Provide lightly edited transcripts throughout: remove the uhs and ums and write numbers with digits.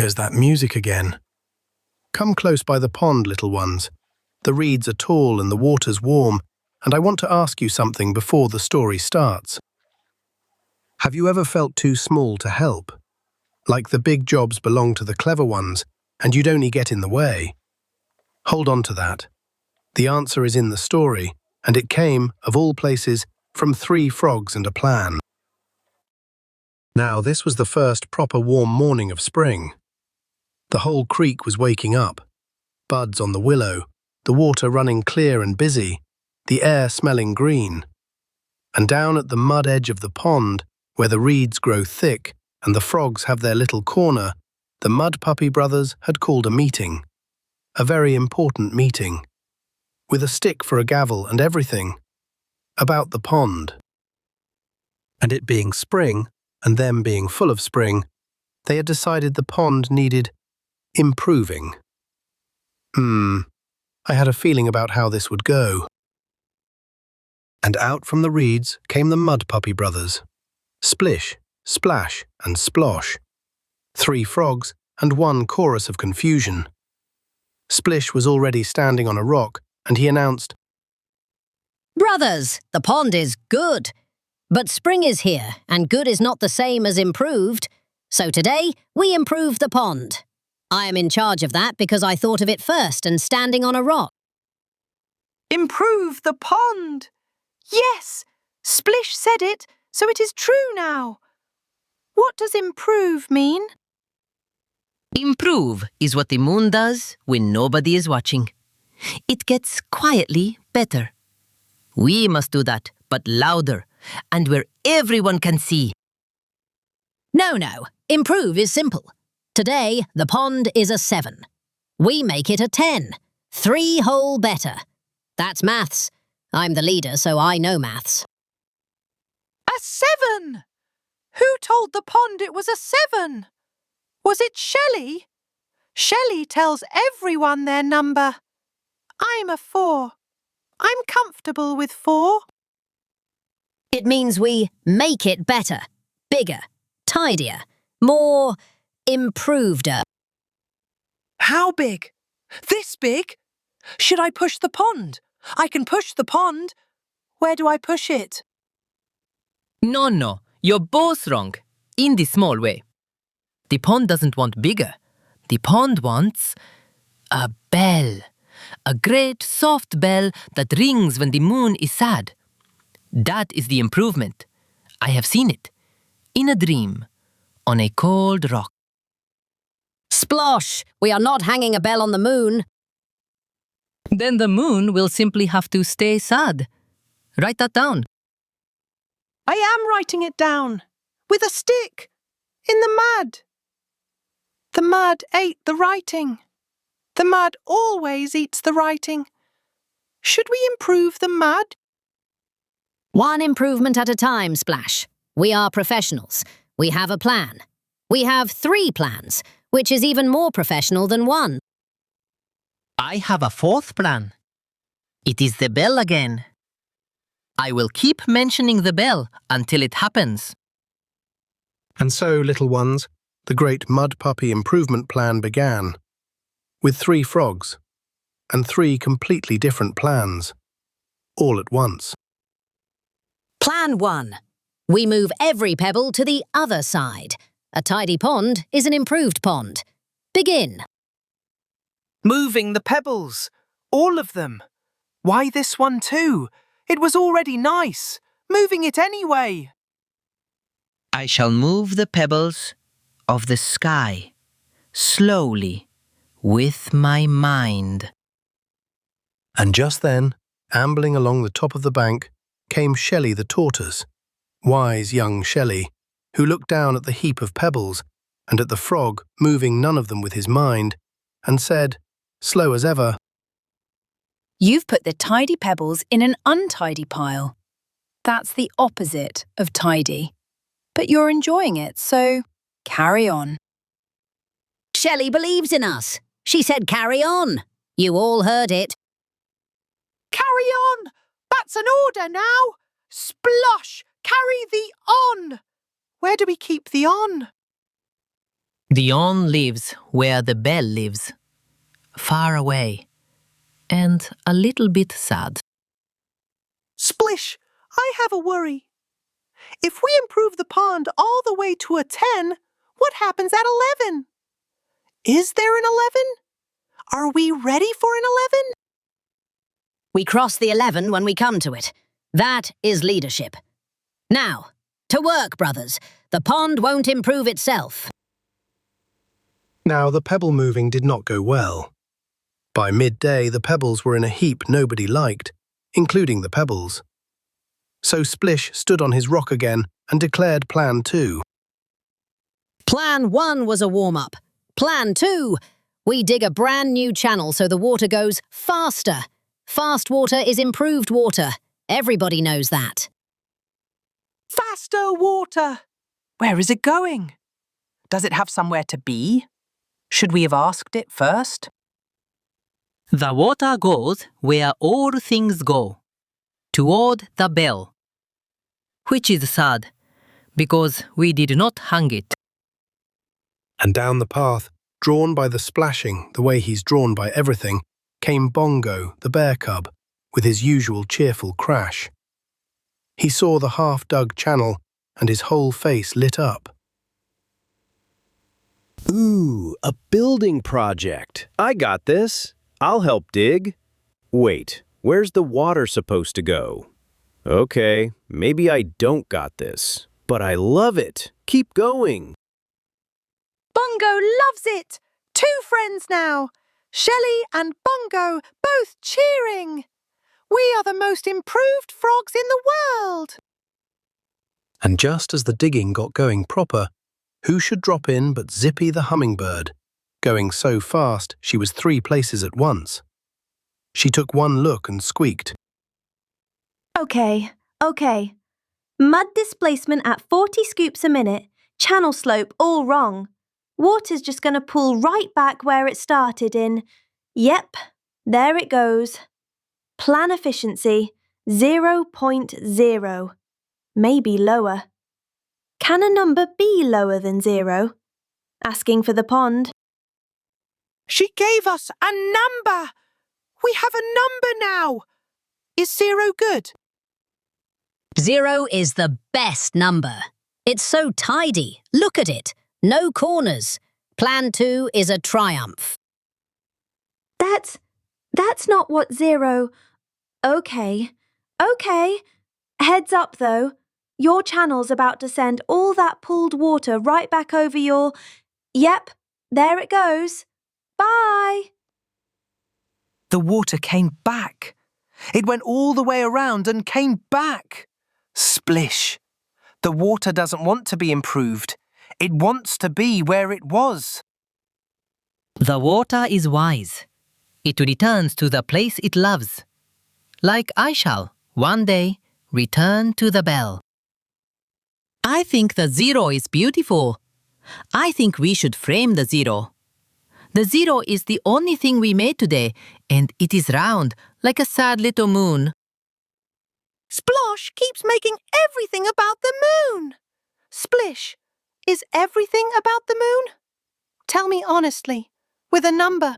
There's that music again. Come close by the pond, little ones. The reeds are tall and the water's warm, and I want to ask you something before the story starts. Have you ever felt too small to help? Like the big jobs belong to the clever ones, and you'd only get in the way? Hold on to that. The answer is in the story, and it came, of all places, from 3 frogs and a plan. Now, this was the first proper warm morning of spring. The whole creek was waking up. Buds on the willow, the water running clear and busy, the air smelling green. And down at the mud edge of the pond, where the reeds grow thick and the frogs have their little corner, the Mudpuppy brothers had called a meeting. A very important meeting. With a stick for a gavel and everything. About the pond. And it being spring, and them being full of spring, they had decided the pond needed improving. I had a feeling about how this would go. And out from the reeds came the Mudpuppy brothers. Splish, Splash, and Splosh. 3 frogs and 1 chorus of confusion. Splish was already standing on a rock, and he announced, "Brothers, the pond is good. But spring is here, and good is not the same as improved. So today, we improve the pond. I am in charge of that because I thought of it first and standing on a rock." Improve the pond! Yes, Splish said it, so it is true now. What does improve mean? Improve is what the moon does when nobody is watching. It gets quietly better. We must do that, but louder, and where everyone can see. No, improve is simple. Today, the pond is a 7. We make it a 10. 3 whole better. That's maths. I'm the leader, so I know maths. A 7! Who told the pond it was a 7? Was it Shelley? Shelley tells everyone their number. I'm a 4. I'm comfortable with 4. It means we make it better, bigger, tidier, more improveder. How big? This big? Should I push the pond? I can push the pond. Where do I push it? No, you're both wrong, in the small way. The pond doesn't want bigger. The pond wants a bell. A great soft bell that rings when the moon is sad. That is the improvement. I have seen it. In a dream. On a cold rock. Splosh, we are not hanging a bell on the moon. Then the moon will simply have to stay sad. Write that down. I am writing it down. With a stick. In the mud. The mud ate the writing. The mud always eats the writing. Should we improve the mud? 1 improvement at a time, Splash. We are professionals. We have a plan. We have 3 plans, which is even more professional than 1. I have a 4th plan. It is the bell again. I will keep mentioning the bell until it happens. And so, little ones, the great Mudpuppy improvement plan began. With 3 frogs, and 3 completely different plans, all at once. Plan 1. We move every pebble to the other side. A tidy pond is an improved pond. Begin. Moving the pebbles. All of them. Why this one too? It was already nice. Moving it anyway. I shall move the pebbles of the sky, slowly, with my mind. And just then, ambling along the top of the bank, came Shelley the tortoise, wise young Shelley, who looked down at the heap of pebbles and at the frog moving none of them with his mind, and said, slow as ever, "You've put the tidy pebbles in an untidy pile. That's the opposite of tidy. But you're enjoying it, so carry on." Shelley believes in us. She said carry on. You all heard it. Carry on! That's an order now! Splosh! Carry the on! Where do we keep the on? The on lives where the bell lives, far away, and a little bit sad. Splish, I have a worry. If we improve the pond all the way to a 10, what happens at 11? Is there an 11? Are we ready for an 11? We cross the 11 when we come to it. That is leadership. Now, to work, brothers. The pond won't improve itself. Now, the pebble moving did not go well. By midday, the pebbles were in a heap nobody liked, including the pebbles. So Splish stood on his rock again and declared Plan 2. Plan 1 was a warm-up. Plan 2, we dig a brand new channel so the water goes faster. Fast water is improved water. Everybody knows that. Faster water! Where is it going? Does it have somewhere to be? Should we have asked it first? The water goes where all things go, toward the bell. Which is sad, because we did not hang it. And down the path, drawn by the splashing, the way he's drawn by everything, came Bongo, the bear cub, with his usual cheerful crash. He saw the half-dug channel, and his whole face lit up. Ooh, a building project. I got this. I'll help dig. Wait, where's the water supposed to go? Okay, maybe I don't got this, but I love it. Keep going. Bongo loves it! 2 friends now. Shelley and Bongo both cheering. We are the most improved frogs in the world. And just as the digging got going proper, who should drop in but Zippy the hummingbird, going so fast she was 3 places at once. She took one look and squeaked. Okay. Mud displacement at 40 scoops a minute, channel slope all wrong. Water's just going to pull right back where it started in. Yep, there it goes. Plan efficiency, 0.0. Maybe lower. Can a number be lower than 0? Asking for the pond. She gave us a number. We have a number now. Is 0 good? 0 is the best number. It's so tidy. Look at it. No corners. Plan 2 is a triumph. That's not what 0... Okay. Heads up, though. Your channel's about to send all that pooled water right back over your... Yep, there it goes. Bye! The water came back. It went all the way around and came back. Splish. The water doesn't want to be improved. It wants to be where it was. The water is wise. It returns to the place it loves. Like I shall, one day, return to the bell. I think the 0 is beautiful. I think we should frame the 0. The 0 is the only thing we made today, and it is round, like a sad little moon. Splosh keeps making everything about the moon. Splish, is everything about the moon? Tell me honestly, with a number.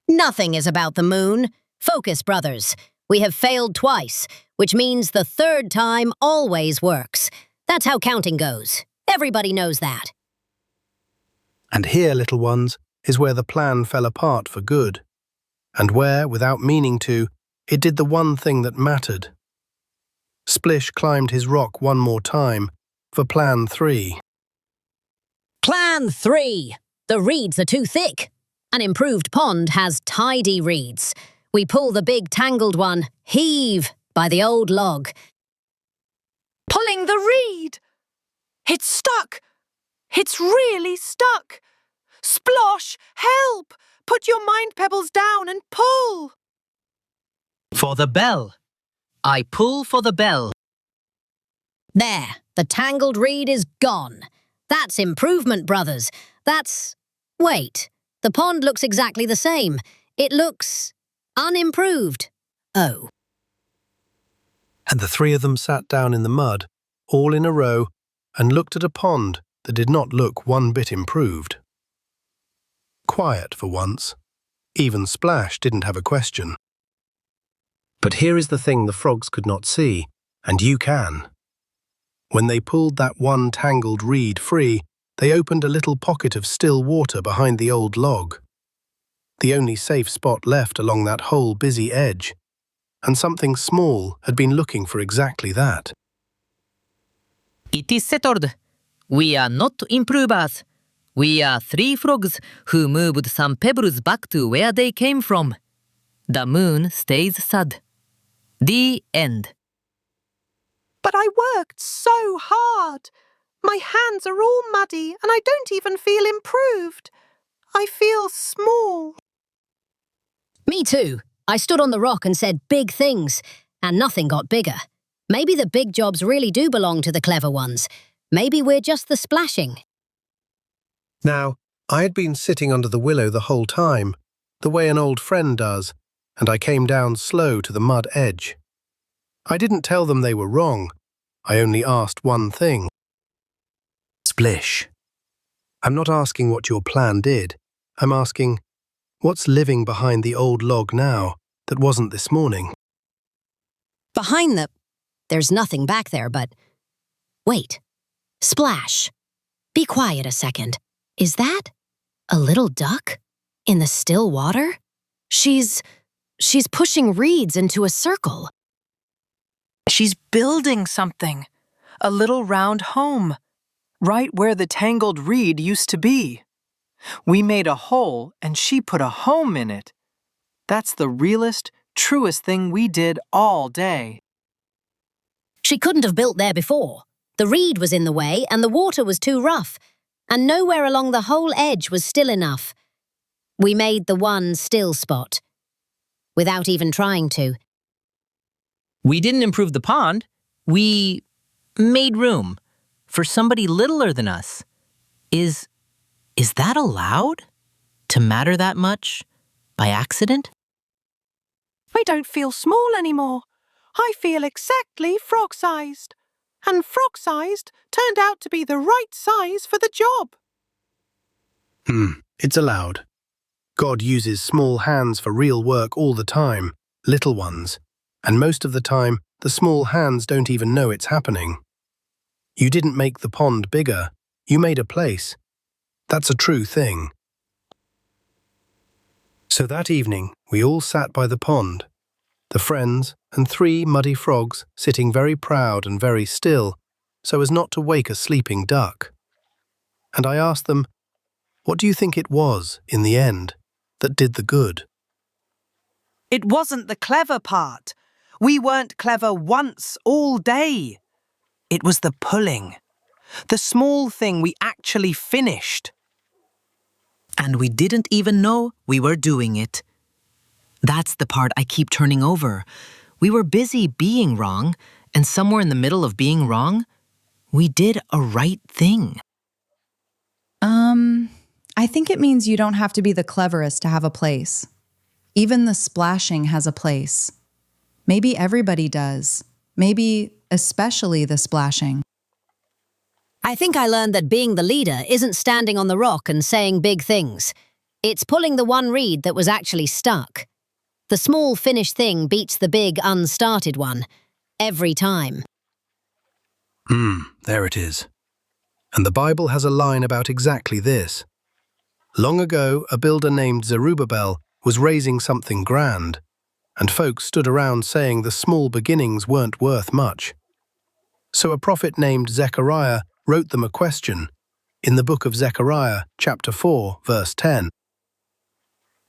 Nothing is about the moon. Focus, brothers. We have failed twice, which means the 3rd time always works. That's how counting goes. Everybody knows that. And here, little ones, is where the plan fell apart for good, and where, without meaning to, it did the one thing that mattered. Splish climbed his rock one more time for Plan 3. Plan 3. The reeds are too thick. An improved pond has tidy reeds. We pull the big tangled one, heave, by the old log. Pulling the reed! It's stuck! It's really stuck! Splosh, help! Put your mind pebbles down and pull! For the bell. I pull for the bell. There, the tangled reed is gone. That's improvement, brothers. That's... Wait, the pond looks exactly the same. It looks... unimproved. Oh. And the 3 of them sat down in the mud, all in a row, and looked at a pond that did not look one bit improved. Quiet for once. Even Splash didn't have a question. But here is the thing the frogs could not see, and you can. When they pulled that one tangled reed free, they opened a little pocket of still water behind the old log. The only safe spot left along that whole busy edge. And something small had been looking for exactly that. It is settled. We are not improvers. We are three frogs who moved some pebbles back to where they came from. The moon stays sad. The end. But I worked so hard. My hands are all muddy and I don't even feel improved. I feel small. Me too. I stood on the rock and said big things, and nothing got bigger. Maybe the big jobs really do belong to the clever ones. Maybe we're just the splashing. Now, I had been sitting under the willow the whole time, the way an old friend does, and I came down slow to the mud edge. I didn't tell them they were wrong. I only asked one thing. Splish. I'm not asking what your plan did. I'm asking, what's living behind the old log now that wasn't this morning? There's nothing back there, but... Wait. Splash. Be quiet a second. Is that a little duck in the still water? She's pushing reeds into a circle. She's building something. A little round home. Right where the tangled reed used to be. We made a hole and she put a home in it. That's the realest, truest thing we did all day. She couldn't have built there before. The reed was in the way and the water was too rough, and nowhere along the whole edge was still enough. We made the one still spot, without even trying to. We didn't improve the pond. We made room for somebody littler than us. Is that allowed? To matter that much? By accident? I don't feel small anymore. I feel exactly frog-sized. And frog-sized turned out to be the right size for the job. It's allowed. God uses small hands for real work all the time, little ones. And most of the time, the small hands don't even know it's happening. You didn't make the pond bigger. You made a place. That's a true thing. So that evening, we all sat by the pond, the friends and 3 muddy frogs sitting very proud and very still, so as not to wake a sleeping duck. And I asked them, what do you think it was, in the end, that did the good? It wasn't the clever part. We weren't clever once all day. It was the pulling. The small thing we actually finished. And we didn't even know we were doing it. That's the part I keep turning over. We were busy being wrong, and somewhere in the middle of being wrong, we did a right thing. I think it means you don't have to be the cleverest to have a place. Even the splashing has a place. Maybe everybody does. Maybe especially the splashing. I think I learned that being the leader isn't standing on the rock and saying big things. It's pulling the one reed that was actually stuck. The small finished thing beats the big unstarted one. Every time. There it is. And the Bible has a line about exactly this. Long ago, a builder named Zerubbabel was raising something grand, and folks stood around saying the small beginnings weren't worth much. So a prophet named Zechariah wrote them a question in the book of Zechariah, chapter 4, verse 10.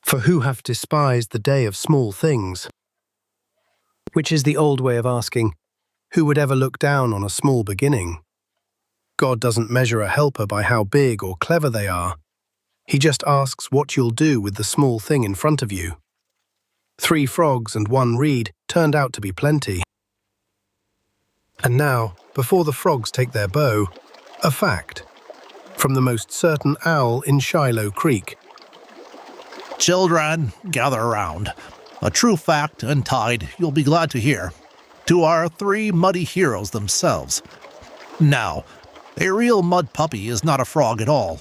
For who hath despised the day of small things? Which is the old way of asking, who would ever look down on a small beginning? God doesn't measure a helper by how big or clever they are. He just asks what you'll do with the small thing in front of you. 3 frogs and 1 reed turned out to be plenty. And now, before the frogs take their bow, a fact from the most certain owl in Shiloh Creek. Children, gather around. A true fact and tide you'll be glad to hear. To our 3 muddy heroes themselves. Now, A real mud puppy is not a frog at all.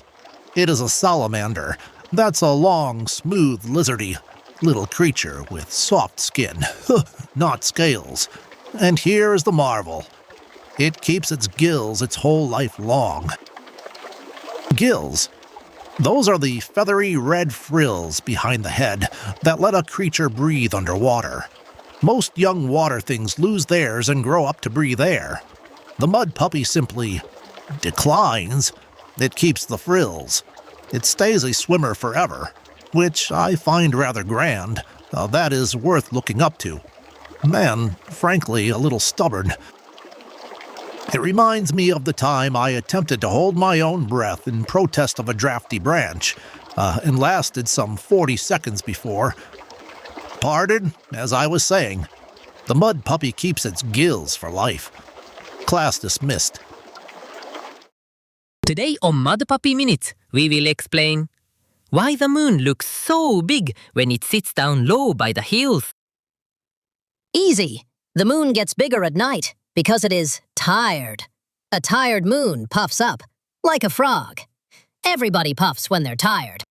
It is a salamander. That's a long, smooth, lizardy little creature with soft skin, not scales. And here is the marvel. It keeps its gills its whole life long. Gills. Those are the feathery red frills behind the head that let a creature breathe underwater. Most young water things lose theirs and grow up to breathe air. The mud puppy simply declines. It keeps the frills. It stays a swimmer forever, which I find rather grand. That is worth looking up to. And, frankly, a little stubborn. It reminds me of the time I attempted to hold my own breath in protest of a drafty branch, and lasted some 40 seconds before. Pardon, as I was saying, the mud puppy keeps its gills for life. Class dismissed. Today on Mudpuppy Minutes, we will explain why the moon looks so big when it sits down low by the hills. Easy. The moon gets bigger at night because it is tired. A tired moon puffs up, like a frog. Everybody puffs when they're tired.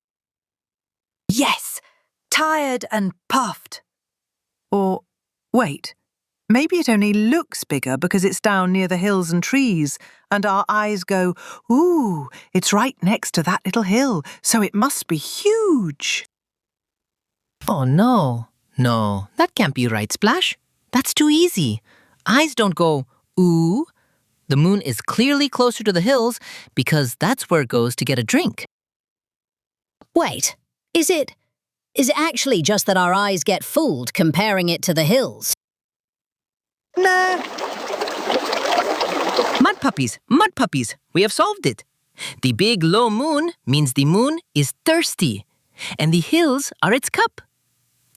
Yes, tired and puffed. Or, wait, maybe it only looks bigger because it's down near the hills and trees, and our eyes go, ooh, it's right next to that little hill, so it must be huge. Oh no, that can't be right, Splash. That's too easy. Eyes don't go, ooh. The moon is clearly closer to the hills because that's where it goes to get a drink. Wait, is it actually just that our eyes get fooled comparing it to the hills? Nah. Mud puppies, we have solved it. The big low moon means the moon is thirsty, and the hills are its cup.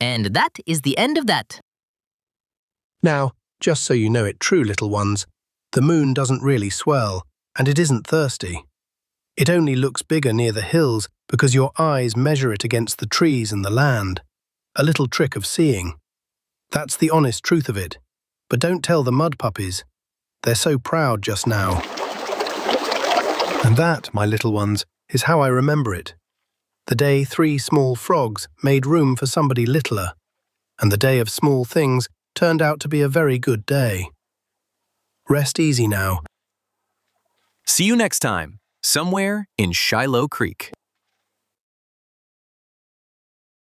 And that is the end of that. Now, just so you know it true, little ones, the moon doesn't really swell, and it isn't thirsty. It only looks bigger near the hills because your eyes measure it against the trees and the land. A little trick of seeing. That's the honest truth of it. But don't tell the mud puppies. They're so proud just now. And that, my little ones, is how I remember it. The day 3 small frogs made room for somebody littler, and the day of small things turned out to be a very good day. Rest easy now. See you next time, somewhere in Shiloh Creek.